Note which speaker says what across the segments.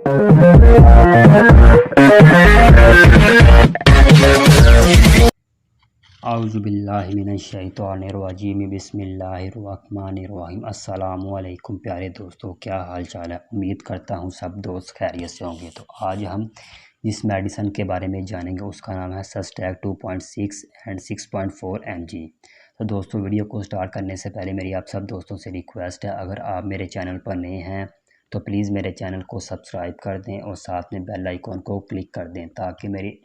Speaker 1: औज़ुबिल्लाहिमिनश्शैतानिर्रजीम बिस्मिल्लाहिर्रहमानिर्रहीम। अस्सलामु अलैकुम प्यारे दोस्तों, क्या हाल चाल है। उम्मीद करता हूँ सब दोस्त खैरियत से होंगे। तो आज हम जिस मेडिसिन के बारे में जानेंगे उसका नाम है सस्टैक 2.6 एंड 6.4 mg। तो दोस्तों, वीडियो को स्टार्ट करने से पहले मेरी आप सब दोस्तों से रिक्वेस्ट है, अगर आप मेरे चैनल पर नए हैं तो प्लीज़ मेरे चैनल को सब्सक्राइब कर दें और साथ में बेल आइकॉन को क्लिक कर दें ताकि मेरी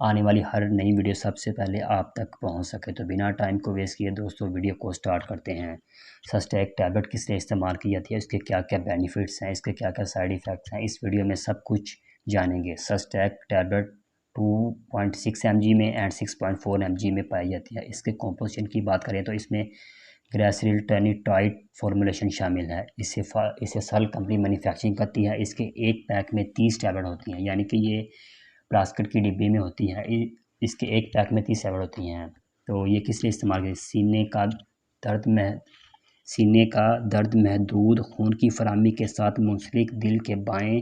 Speaker 1: आने वाली हर नई वीडियो सबसे पहले आप तक पहुंच सके। तो बिना टाइम को वेस्ट किए दोस्तों, वीडियो को स्टार्ट करते हैं। सस्टैक टैबलेट किस लिए इस्तेमाल की जाती है, इसके क्या क्या बेनिफिट्स हैं, इसके क्या क्या साइड इफ़ेक्ट्स हैं, इस वीडियो में सब कुछ जानेंगे। सस्टैक टैबलेट 2.6 mg में एंड 6.4 mg में पाई जाती है। इसके कॉम्पोजिशन की बात करें तो इसमें ग्रेसिल टेनिटाइड फॉर्मुलेशन शामिल है। इसे सल कंपनी मैन्युफैक्चरिंग करती है। इसके एक पैक में 30 टैबलेट होती हैं, यानी कि ये प्लास्टिक की डिब्बी में होती है। इसके एक पैक में 30 टैबलेट होती हैं। तो ये किस लिए इस्तेमाल करें, सीने का दर्द महदूद खून की फराहमी के साथ मुंसलिक, दिल के बाएं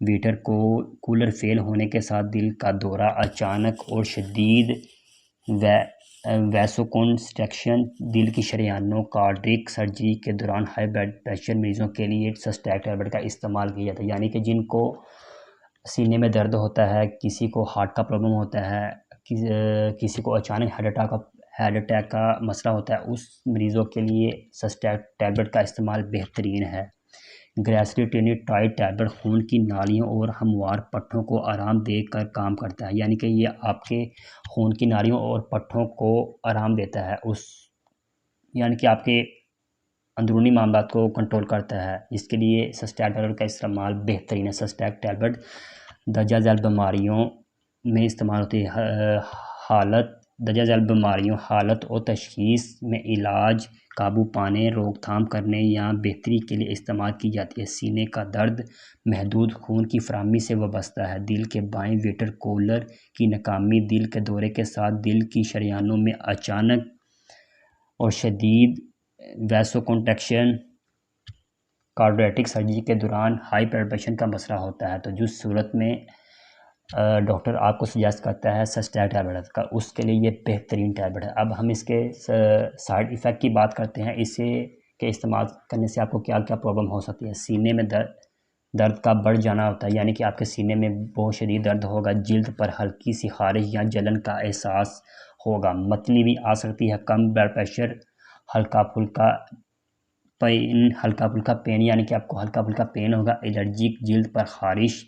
Speaker 1: वीटर को कूलर फेल होने के साथ, दिल का दौरा अचानक और शदीद वैसोकॉन्स्ट्रिक्शन, दिल की शरीयानों, कार्डियक सर्जरी के दौरान हाई ब्लड प्रेशर मरीजों के लिए सस्टैक टैबलेट का इस्तेमाल किया जाता है। यानी कि जिनको सीने में दर्द होता है, किसी को हार्ट का प्रॉब्लम होता है, किसी को अचानक हार्ट अटैक का मसला होता है, उस मरीज़ों के लिए सस्टैक टैबलेट का इस्तेमाल बेहतरीन है। ग्रेसिलिटेनिटाइड टैबलेट खून की नालियों और हमवार पट्टों को आराम देकर काम करता है। यानी कि ये आपके खून की नालियों और पट्टों को आराम देता है, यानी कि आपके अंदरूनी मामलात को कंट्रोल करता है। इसके लिए सस्टैक टैबलेट का इस्तेमाल बेहतरीन है। सस्टैक टैबलेट दर्जा झैल बीमारियों में इस्तेमाल होती है। दर्जा झैल बीमारियों, हालत और तशख़ीस में इलाज, काबू पाने, रोकथाम करने या बेहतरी के लिए इस्तेमाल की जाती है। सीने का दर्द महदूद खून की फराहमी से वाबस्ता है। दिल के बाएं वेंट्रिकल कूलर की नाकामी, दिल के दौरे के साथ दिल की शरीयानों में अचानक और शदीद वैसोकॉन्ट्रिक्शन, कार्डियक सर्जरी के दौरान हाई ब्लड प्रेशर का मसला होता है। तो जिस सूरत में डॉक्टर आपको सजेस्ट करता है सस्टैक टैबलेट का, उसके लिए ये बेहतरीन टैबलेट है। अब हम इसके साइड इफ़ेक्ट की बात करते हैं। इसे के इस्तेमाल करने से आपको क्या क्या प्रॉब्लम हो सकती है। सीने में दर्द का बढ़ जाना होता है, यानी कि आपके सीने में बहुत शदीद दर्द होगा। जिल्द पर हल्की सी खारिश या जलन का एहसास होगा। मतली भी आ सकती है। कम ब्लड प्रेशर, हल्का फुल्का पेन, यानी कि आपको हल्का फुल्का पेन होगा। एलर्जिक, जिल्द पर खारिश,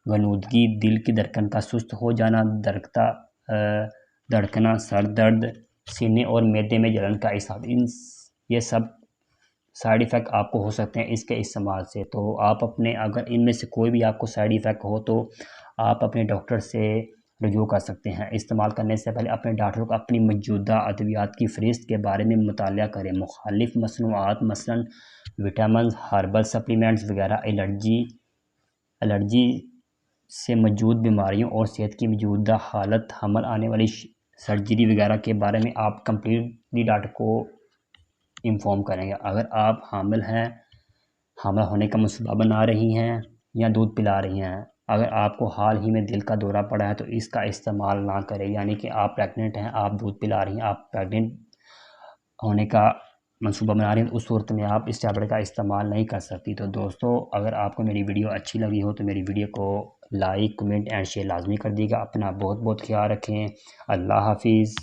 Speaker 1: गनूदगी, दिल की धड़कन का सुस्त हो जाना, धड़कना, सर दर्द, सीने और मैदे में जलन का एहसास, ये सब साइड इफ़ेक्ट आपको हो सकते हैं इसके इस्तेमाल से। तो आप अगर इनमें से कोई भी आपको साइड इफ़ेक्ट हो तो आप अपने डॉक्टर से रुजू कर सकते हैं। इस्तेमाल करने से पहले अपने डॉक्टर को अपनी मौजूदा अद्वियात की फ़हरिस्त के बारे में मुतालिया करें। मुखालिफ मसनूआत मसलन विटामिन, हर्बल सप्लीमेंट्स वगैरह, एलर्जी से मौजूद बीमारियों और सेहत की मौजूदा हालत, हमल आने वाली सर्जरी वगैरह के बारे में आप कंप्लीटली डॉक्टर को इन्फॉर्म करेंगे। अगर आप हामिल हैं, हामिल होने का मंसूबा बना रही हैं या दूध पिला रही हैं, अगर आपको हाल ही में दिल का दौरा पड़ा है तो इसका इस्तेमाल ना करें। यानी कि आप प्रेग्नेंट हैं, आप दूध पिला रही हैं, आप प्रेग्नेंट होने का मंसूबा बना रही हैं, तो उस सूरत में आप इस टैबलेट का इस्तेमाल नहीं कर सकती। तो दोस्तों, अगर आपको मेरी वीडियो अच्छी लगी हो तो मेरी वीडियो को लाइक, कमेंट एंड शेयर लाजमी कर दीजिएगा। अपना बहुत बहुत ख्याल रखें। अल्लाह हाफिज़।